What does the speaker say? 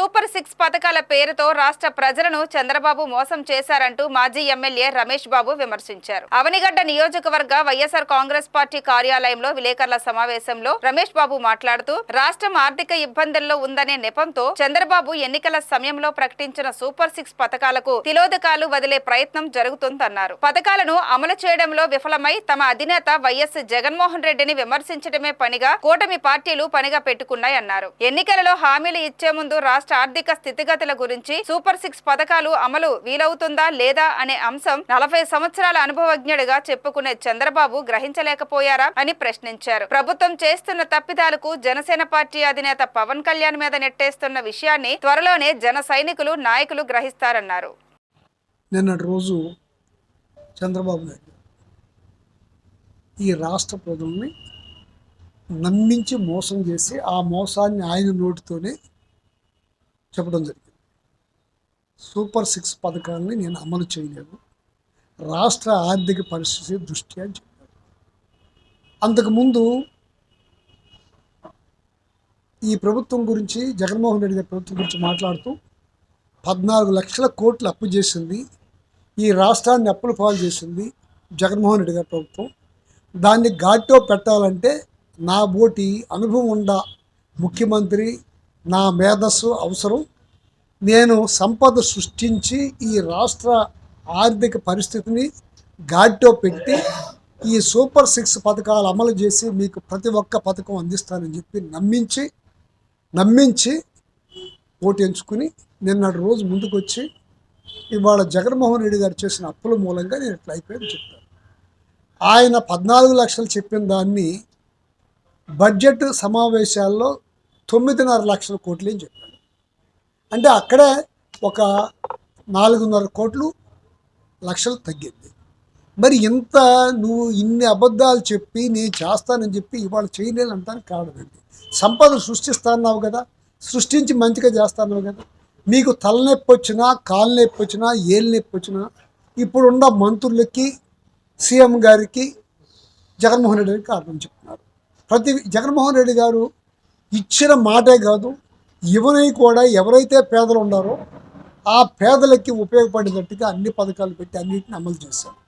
Super six పథకాల పేరుతో రాష్ట్ర ప్రజలను చంద్రబాబు మోసం చేశారంటూ మాజీ ఎమ్మెల్యే రమేష్ బాబు విమర్శించారు. అవనిగడ్డ నియోజకవర్గ వైఎస్ఆర్ కాంగ్రెస్ పార్టీ కార్యాలయంలో విలేకరుల సమావేశంలో రమేష్ బాబు మాట్లాడుతూ రాష్ట్రం ఆర్థిక ఇబ్బందుల్లో ఉందనే నెపంతో చంద్రబాబు ఎన్నికల సమయంలో ప్రకటించిన సూపర్ సిక్స్ పథకాలకు తిలోదకాలు వదిలే ప్రయత్నం జరుగుతుందన్నారు. పథకాలను అమలు చేయడంలో విఫలమై తమ అధినేత వైఎస్ జగన్మోహన్ రెడ్డిని విమర్శించడమే పనిగా కూటమి పార్టీలు పనిగా పెట్టుకున్నాయన్నారు. ఎన్నికలలో హామీలు ఇచ్చే ముందు రాష్ట్ర ఆర్థిక స్థితిగతుల గురించి సూపర్ సిక్స్ పథకాలు అమలు వీలవుతుందా లేదా అనే అంశం 40 సంవత్సరాల అనుభవజ్ఞుడిగా చెప్పుకునే చంద్రబాబు గ్రహించలేకపోయారా అని ప్రశ్నించారు. ప్రభుత్వం చేస్తున్న తప్పిదాలకు జనసేన పార్టీ అధినేత పవన్ కళ్యాణ్ మీద నెట్టేస్తున్న విషయాన్ని త్వరలోనే జన సైనికులు నాయకులు గ్రహిస్తారన్నారు. నిన్నటి రోజు చంద్రబాబు నాయుడు ఈ రాష్ట్ర ప్రజల్ని నమ్మించి మోసం చేసి ఆ మోసాన్ని ఆయన నోటితోనే చెప్పడం జరిగింది. సూపర్ సిక్స్ పథకాలని నేను అమలు చేయలేను, రాష్ట్ర ఆర్థిక పరిస్థితి దృష్ట్యా అని చెప్పారు. అంతకుముందు ఈ ప్రభుత్వం గురించి, జగన్మోహన్ రెడ్డి గారి ప్రభుత్వం గురించి మాట్లాడుతూ 14 లక్షల కోట్లు అప్పు చేసింది, ఈ రాష్ట్రాన్ని అప్పుల పాలు చేసింది జగన్మోహన్ రెడ్డి గారి ప్రభుత్వం. దాన్ని ఘాట్లో పెట్టాలంటే నా బోటి అనుభవం ఉన్న ముఖ్యమంత్రి, నా మేధస్సు అవసరం. నేను సంపద సృష్టించి ఈ రాష్ట్ర ఆర్థిక పరిస్థితిని ఘాట్లో పెట్టి ఈ సూపర్ సిక్స్ పథకాలు అమలు చేసి మీకు ప్రతి ఒక్క పథకం అందిస్తానని చెప్పి నమ్మించి ఓటు ఎంచుకుని నిన్నటి రోజు ముందుకు వచ్చి ఇవాళ జగన్మోహన్ రెడ్డి గారు చేసిన అప్పుల మూలంగా నేను ఇట్లా అయిపోయింది చెప్పాను. ఆయన 14 లక్షలు చెప్పిన దాన్ని బడ్జెట్ సమావేశాల్లో 9.5 లక్షల కోట్లు అని చెప్పాడు. అంటే అక్కడే ఒక 4.5 లక్షలు తగ్గింది. మరి ఇంత నువ్వు ఇన్ని అబద్ధాలు చెప్పి నేను చేస్తానని చెప్పి ఇవాళ చేయలేని అంటానికి కారణమండి. సంపద సృష్టిస్తాన్నావు కదా, సృష్టించి మంచిగా చేస్తాన్నావు కదా. మీకు తలనొప్పి వచ్చినా, కాలు నొప్పి వచ్చినా, ఏళ్ళు నొప్పి వచ్చినా ఇప్పుడున్న మంత్రులకి, సీఎం గారికి, జగన్మోహన్ రెడ్డి గారికి కారణం చెప్తున్నారు. జగన్మోహన్ రెడ్డి గారు ఇచ్చిన మాటే కాదు, ఇవన్నీ కూడా ఎవరైతే పేదలు ఉన్నారో ఆ పేదలకి ఉపయోగపడేటట్టుగా అన్ని పథకాలు పెట్టి అన్నింటిని అమలు చేశారు.